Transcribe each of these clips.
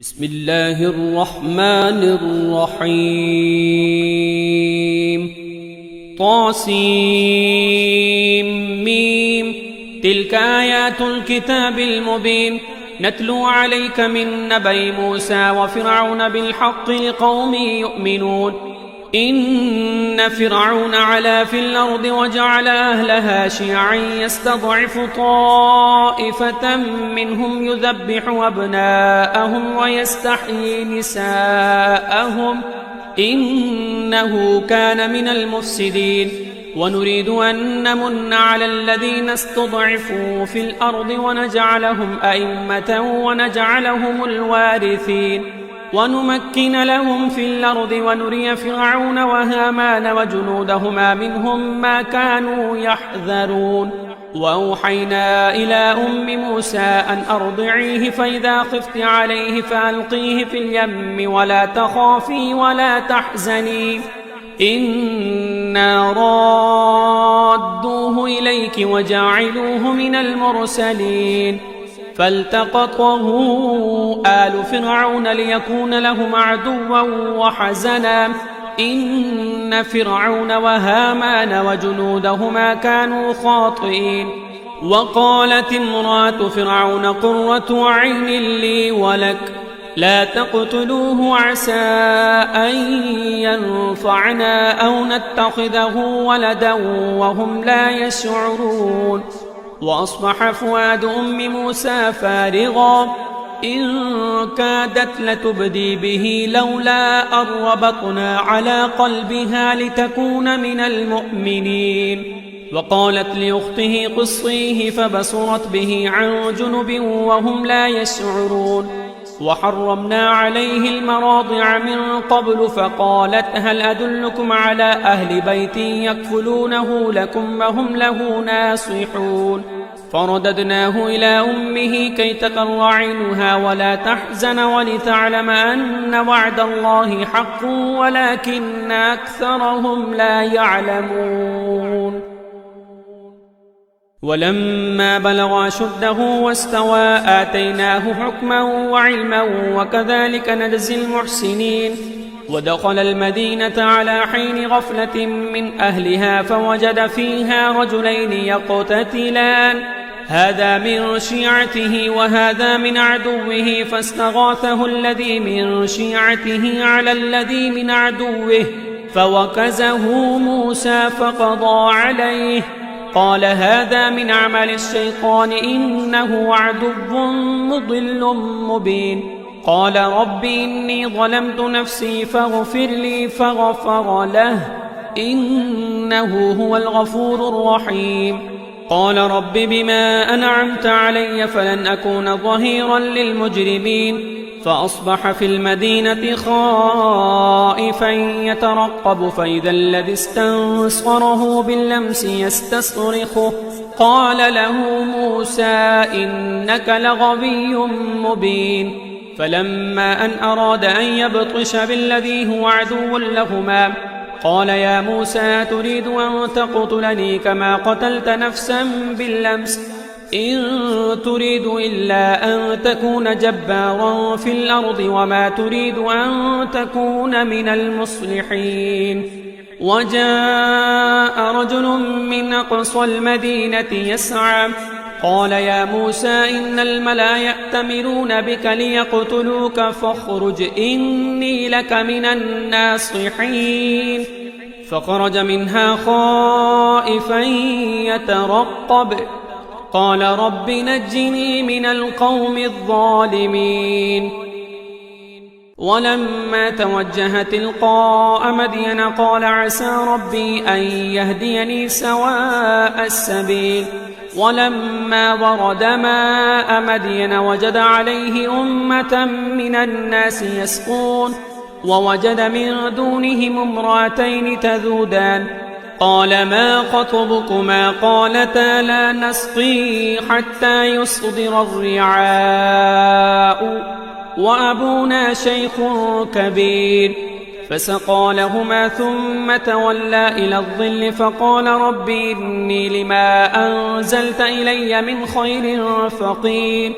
بسم الله الرحمن الرحيم طاسيم تلك آيات الكتاب المبين نتلو عليك من نبأ موسى وفرعون بالحق لقوم يؤمنون إن فرعون علا في الأرض وجعل أهلها شيعا يستضعف طائفة منهم يذبح أبناءهم ويستحيي نساءهم إنه كان من المفسدين ونريد أن نمن على الذين استضعفوا في الأرض ونجعلهم أئمة ونجعلهم الوارثين ونمكن لهم في الأرض ونري فرعون وهامان وجنودهما منهم ما كانوا يحذرون وأوحينا إلى أم موسى أن أرضعيه فإذا خفت عليه فألقيه في اليم ولا تخافي ولا تحزني إنا رادوه إليك وجاعلوه من المرسلين فالتقطه آل فرعون ليكون لهم عدوا وحزنا إن فرعون وهامان وجنودهما كانوا خاطئين وقالت امرأة فرعون قرة عين لي ولك لا تقتلوه عسى أن ينفعنا أو نتخذه ولدا وهم لا يشعرون وأصبح فؤاد أم موسى فارغا إن كادت لتبدي به لولا أن ربطنا على قلبها لتكون من المؤمنين وقالت لأخته قصيه فبصرت به عن جنب وهم لا يشعرون وحرمنا عليه المراضع من قبل فقالت هل أدلكم على أهل بيت يكفلونه لكم وهم له ناصحون فرددناه إلى أمه كي تقر عينها ولا تحزن ولتعلم أن وعد الله حق ولكن أكثرهم لا يعلمون ولما بلغ أشده واستوى آتيناه حكما وعلما وكذلك نجزي المحسنين ودخل المدينة على حين غفلة من أهلها فوجد فيها رجلين يقتتلان هذا من شيعته وهذا من عدوه فاستغاثه الذي من شيعته على الذي من عدوه فوكزه موسى فقضى عليه قال هذا من عمل الشيطان إنه عدو مضل مبين قال رب إني ظلمت نفسي فاغفر لي فغفر له إنه هو الغفور الرحيم قال رب بما أنعمت علي فلن أكون ظهيرا للمجرمين فأصبح في المدينة خائفا يترقب فإذا الذي استنصره باللمس يستصرخه قال له موسى إنك لغوي مبين فلما أن أراد أن يبطش بالذي هو عدو لهما قال يا موسى تريد أن تقتلني كما قتلت نفسا باللمس إن تريد إلا أن تكون جبارا في الأرض وما تريد أن تكون من المصلحين وجاء رجل من أقصى المدينة يسعى قال يا موسى إن الملأ يأتمرون بك ليقتلوك فاخرج إني لك من الناصحين فخرج منها خائفا يترقب قال رب نجني من القوم الظالمين ولما توجه تلقاء مدين قال عسى ربي أن يهديني سواء السبيل ولما ورد ماء مدين وجد عليه أمة من الناس يسقون ووجد من دونهم امرأتين تذودان قال ما خطبكما قالتا لا نسقي حتى يصدر الرعاء وأبونا شيخ كبير فسقى لهما ثم تولى إلى الظل فقال رب إني لما أنزلت إلي من خير فقير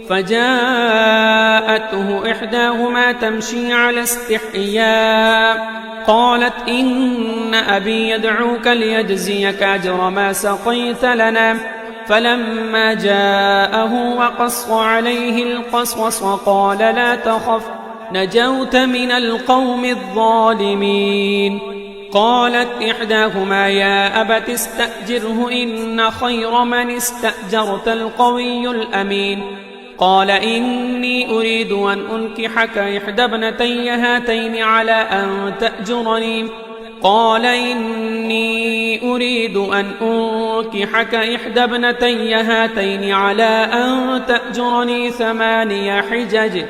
فجاءته إحداهما تمشي على استحياء قالت إن أبي يدعوك ليجزيك أجر ما سقيت لنا. فلما جاءه وقص عليه القصص قال لا تخف نجوت من القوم الظالمين. قالت إحداهما يا أبت استأجره إن خير من استأجرت القوي الأمين. قال إني أريد أن أنكحك إحدى ابنتي هاتين على أن تأجرني. قال إني أريد أن أنكحك إحدى ابنتي هاتين على أن تأجرني 8 حجج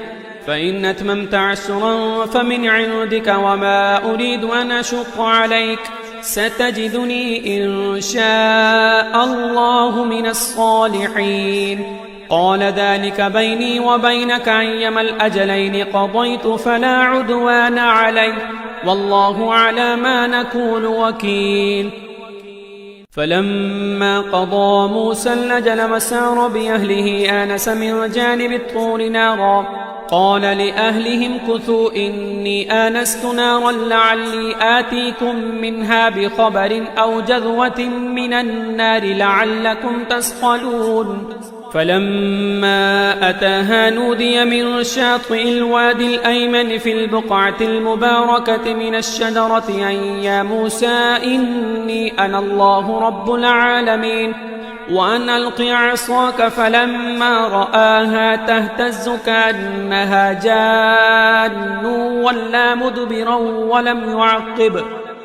فإن أتممت 10 فمن عندك وما أريد أن أشق عليك ستجدني إن شاء الله من الصالحين. قال ذلك بيني وبينك أيما الأجلين قضيت فلا عدوان علي والله على ما نقول وكيل. فلما قضى موسى الأجل وسار بأهله آنس من جانب الطور نارا قال لأهلهم كثوا إني آنست نارا لعلي آتيكم منها بخبر أو جذوة من النار لعلكم تصطلون. فلما أتاها نودي من شاطئ الوادي الأيمن في البقعة المباركة من الشجرة أن يا موسى إني أنا الله رب العالمين وأن ألقي عصاك. فلما رآها تهتز كأنها جان ولا مدبرا ولم يعقب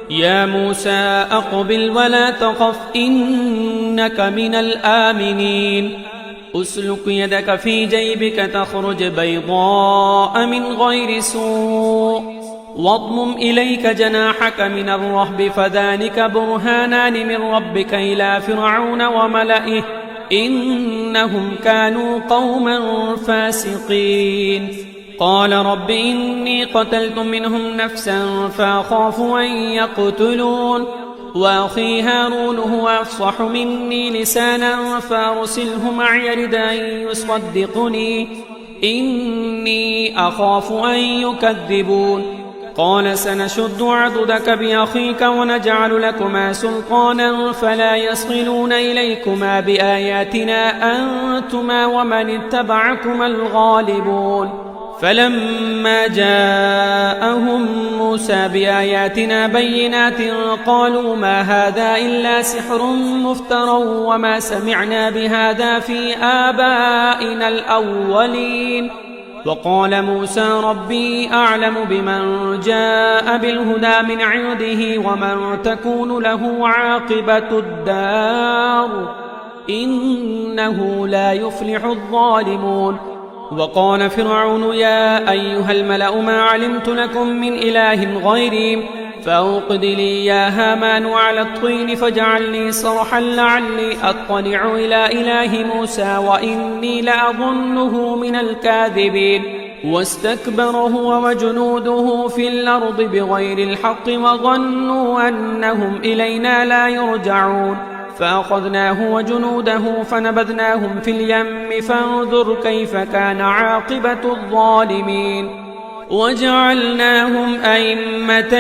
يا موسى أقبل ولا تخف إنك من الآمنين. أسلك يدك في جيبك تخرج بيضاء من غير سوء واضمم إليك جناحك من الرهب فذلك برهانان من ربك إلى فرعون وملئه إنهم كانوا قوما فاسقين. قال رب إني قتلت منهم نفسا فأخاف أن يقتلون وأخي هارون هو أفصح مني لسانا فأرسله معي رد أن يصدقني إني أخاف أن يكذبون. قال سنشد عضدك بأخيك ونجعل لكما سلطانا فلا يصلون إليكما بآياتنا أنتما ومن اتبعكما الغالبون. فلما جاءهم موسى بآياتنا بينات قالوا ما هذا إلا سحر مفترى وما سمعنا بهذا في آبائنا الأولين. وقال موسى ربي أعلم بمن جاء بالهدى من عنده ومن تكون له عاقبة الدار إنه لا يفلح الظالمون. وقال فرعون يا أيها الملأ ما علمت لكم من إله غيري فأوقد لي يا هامان على الطين فاجعل لي صرحا لعلي أطلع إلى إله موسى وإني لأظنه من الكاذبين. واستكبر هو وجنوده في الأرض بغير الحق وظنوا أنهم إلينا لا يرجعون. فأخذناه وجنوده فنبذناهم في اليم فانظر كيف كان عاقبة الظالمين. وجعلناهم أئمة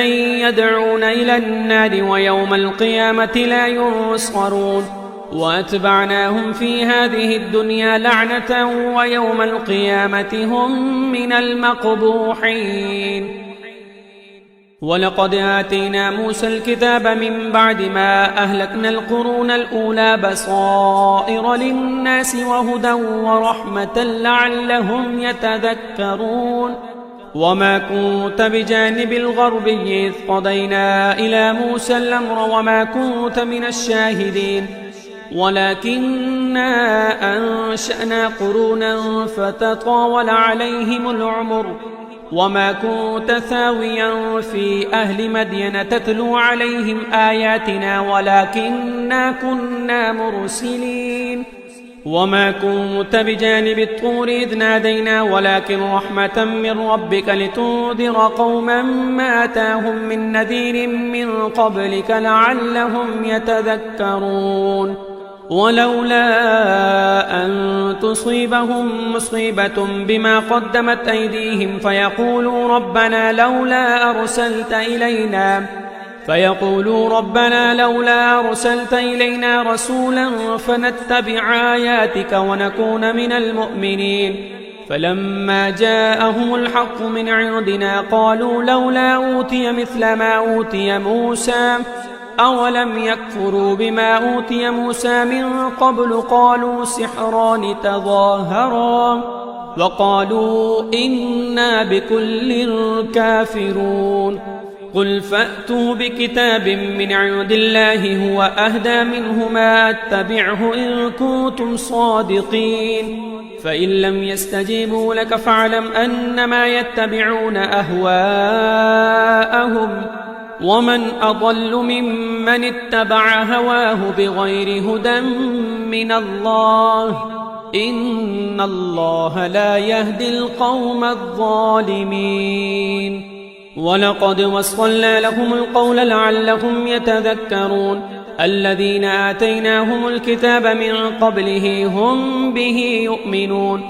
يدعون إلى النار ويوم القيامة لا ينصرون. وأتبعناهم في هذه الدنيا لعنة ويوم القيامة هم من المقبوحين. ولقد آتينا موسى الكتاب من بعد ما أهلكنا القرون الأولى بصائر للناس وهدى ورحمة لعلهم يتذكرون. وما كنت بجانب الغربي إذ قضينا إلى موسى الأمر وما كنت من الشاهدين ولكننا أنشأنا قرونا فتطاول عليهم العمر وما كنت ثاويا في أهل مدين تتلو عليهم آياتنا ولكننا كنا مرسلين. وما كنت بجانب الطور إذ نادينا ولكن رحمة من ربك لتنذر قوما ما أتاهم من نذير من قبلك لعلهم يتذكرون. ولولا أن تصيبهم مصيبة بما قدمت أيديهم فيقولوا ربنا لولا أرسلت إلينا رسولا فنتبع آياتك ونكون من المؤمنين. فلما جاءهم الحق من عندنا قالوا لولا أوتي مثل ما أوتي موسى أولم يكفروا بما أوتي موسى من قبل قالوا سحران تظاهرا وقالوا إنا بكل كافرون. قل فأتوا بكتاب من عند الله هو أهدى منهما أتبعه إن كنتم صادقين. فإن لم يستجيبوا لك فاعلم أنما يتبعون أهواءهم ومن أضل ممن اتبع هواه بغير هدى من الله إن الله لا يهدي القوم الظالمين. ولقد وصلنا لهم القول لعلهم يتذكرون. الذين آتيناهم الكتاب من قبله هم به يؤمنون.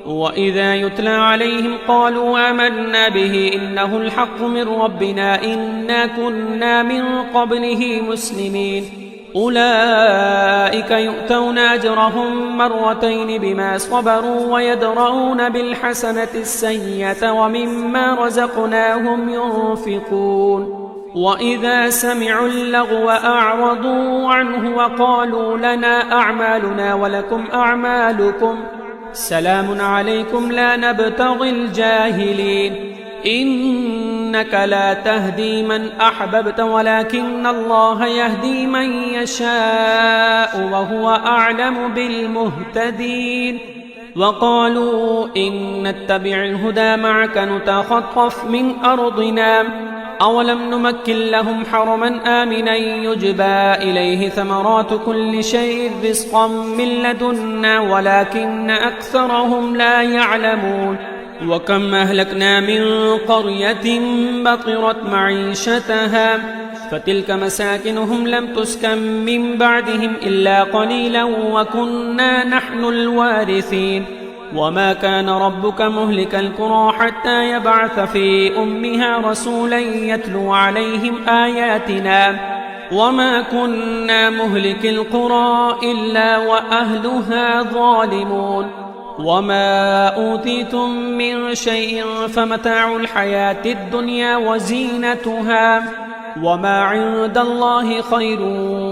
وإذا يتلى عليهم قالوا آمنا به إنه الحق من ربنا إنا كنا من قبله مسلمين. أولئك يؤتون أجرهم مرتين بما صبروا ويدرؤون بالحسنة السيئة ومما رزقناهم ينفقون. وإذا سمعوا اللغو أعرضوا عنه وقالوا لنا أعمالنا ولكم أعمالكم سلام عليكم لا نبتغي الجاهلين. إنك لا تهدي من أحببت ولكن الله يهدي من يشاء وهو أعلم بالمهتدين. وقالوا إن نتبع الهدى معك نتخطف من أرضنا أولم نمكن لهم حرما آمنا يجبى إليه ثمرات كل شيء رزقا من لدنا ولكن أكثرهم لا يعلمون. وكم أهلكنا من قرية بطرت معيشتها فتلك مساكنهم لم تسكن من بعدهم إلا قليلا وكنا نحن الوارثين. وما كان ربك مهلك القرى حتى يبعث في أمها رسولا يتلو عليهم آياتنا وما كنا مهلك القرى إلا وأهلها ظالمون. وما أوتيتم من شيء فمتاع الحياة الدنيا وزينتها وما عند الله خير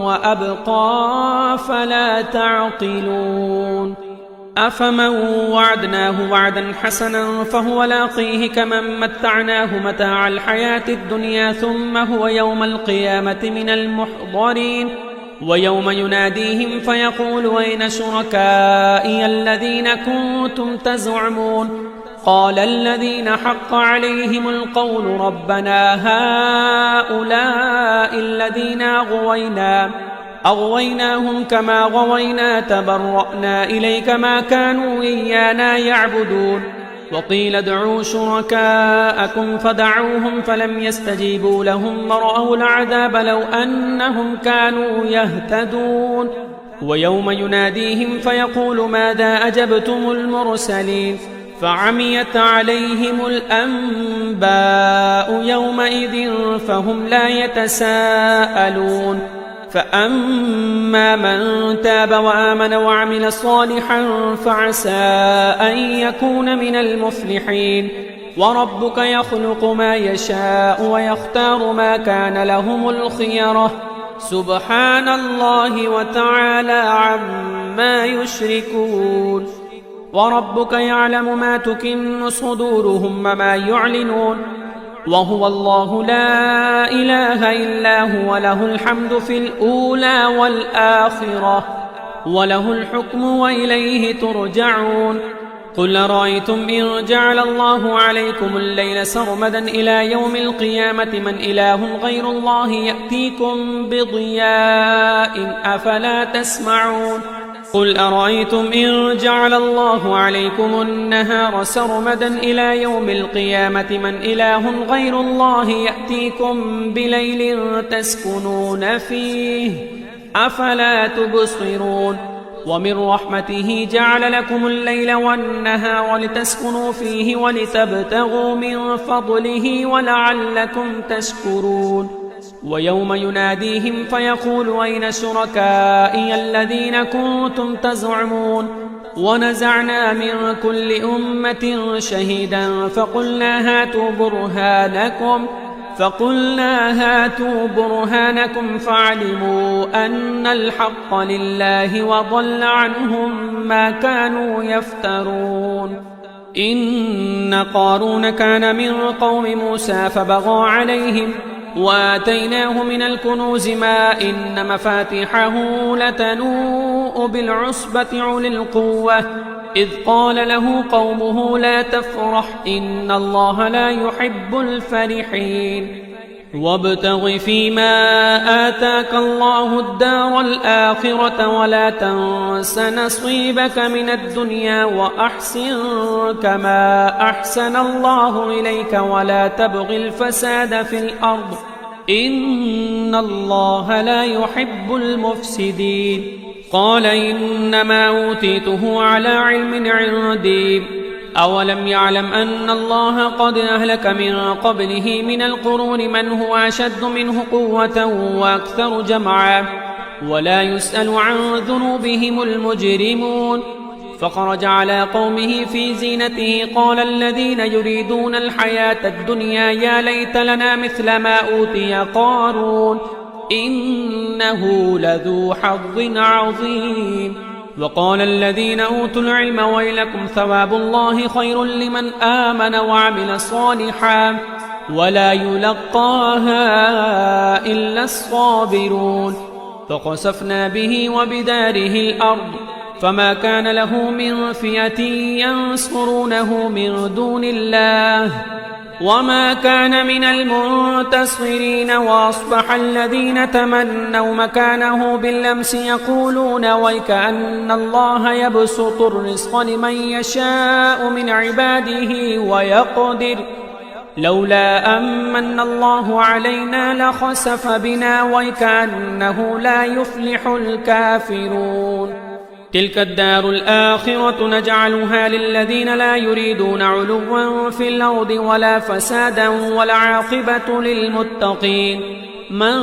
وأبقى فلا تعقلون. أفمن وعدناه وعدا حسنا فهو لاقيه كمن متعناه متاع الحياة الدنيا ثم هو يوم القيامة من المحضرين. ويوم يناديهم فيقول أين شركائي الذين كنتم تزعمون قال الذين حق عليهم القول ربنا هؤلاء الذين أغويناهم كما غوينا تبرأنا إليك ما كانوا إيانا يعبدون. وقيل ادعوا شركاءكم فدعوهم فلم يستجيبوا لهم ورأوا العذاب لو أنهم كانوا يهتدون. ويوم يناديهم فيقول ماذا أجبتم المرسلين فعميت عليهم الأنباء يومئذ فهم لا يتساءلون. فأما من تاب وآمن وعمل صالحا فعسى أن يكون من المفلحين. وربك يخلق ما يشاء ويختار ما كان لهم الخيرة سبحان الله وتعالى عما يشركون. وربك يعلم ما تكن صدورهم وما يعلنون وهو الله لا إله إلا هو له الحمد في الأولى والآخرة وله الحكم وإليه ترجعون. قل أرأيتم إن جعل الله عليكم الليل سرمدا إلى يوم القيامة من إله غير الله يأتيكم بضياء أفلا تسمعون. قل أرأيتم إن جعل الله عليكم النهار سرمدا إلى يوم القيامة من إله غير الله يأتيكم بليل تسكنون فيه أفلا تبصرون ومن رحمته جعل لكم الليل والنهار لتسكنوا فيه ولتبتغوا من فضله ولعلكم تشكرون ويوم يناديهم فيقول أين شركائي الذين كنتم تزعمون ونزعنا من كل أمة شهيدا فقلنا هاتوا برهانكم فعلموا أن الحق لله وضل عنهم ما كانوا يفترون إن قارون كان من قوم موسى فبغى عليهم وآتيناه من الكنوز ما إن مفاتحه لتنوء بالعصبة أولي القوة إذ قال له قومه لا تفرح إن الله لا يحب الفرحين وابتغ فيما آتاك الله الدار الآخرة ولا تنس نصيبك من الدنيا وأحسن كما أحسن الله إليك ولا تبغ الفساد في الأرض إن الله لا يحب المفسدين قال إنما أوتيته على علم عندي أولم يعلم أن الله قد أهلك من قبله من القرون من هو أشد منه قوة وأكثر جمعا ولا يسأل عن ذنوبهم المجرمون فخرج على قومه في زينته قال الذين يريدون الحياة الدنيا يا ليت لنا مثل ما أوتي قارون إنه لذو حظ عظيم وقال الذين أوتوا العلم ويلكم ثواب الله خير لمن آمن وعمل صالحا ولا يلقاها إلا الصابرون فخسفنا به وبداره الأرض فما كان له من فئة ينصرونه من دون الله وما كان من المنتصرين وأصبح الذين تمنوا مكانه بالأمس يقولون ويكأن الله يبسط الرزق لمن يشاء من عباده ويقدر لولا أمن الله علينا لخسف بنا ويكأنه لا يفلح الكافرون تلك الدار الآخرة نجعلها للذين لا يريدون علوا في الأرض ولا فسادا والعاقبة للمتقين من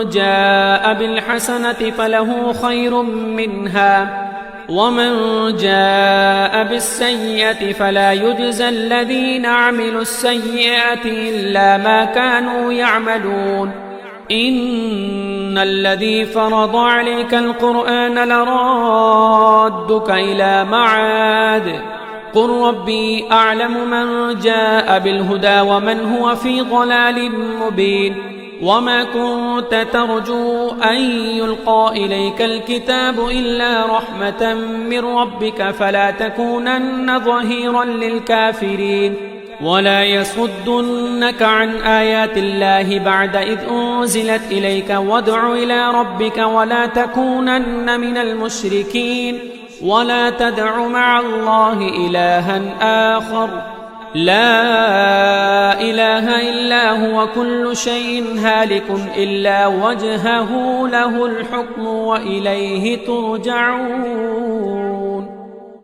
جاء بالحسنة فله خير منها ومن جاء بالسيئة فلا يجزى الذين عملوا السيئات إلا ما كانوا يعملون إن الذي فرض عليك القرآن لرادك إلى معاد قل ربي أعلم من جاء بالهدى ومن هو في ضلال مبين وما كنت ترجو أن يلقى إليك الكتاب إلا رحمة من ربك فلا تكونن ظهيرا للكافرين ولا يصدنك عن آيات الله بعد إذ أنزلت إليك وادع إلى ربك ولا تكونن من المشركين ولا تدع مع الله إلها آخر لا إله إلا هو كل شيء هالك إلا وجهه له الحكم وإليه ترجعون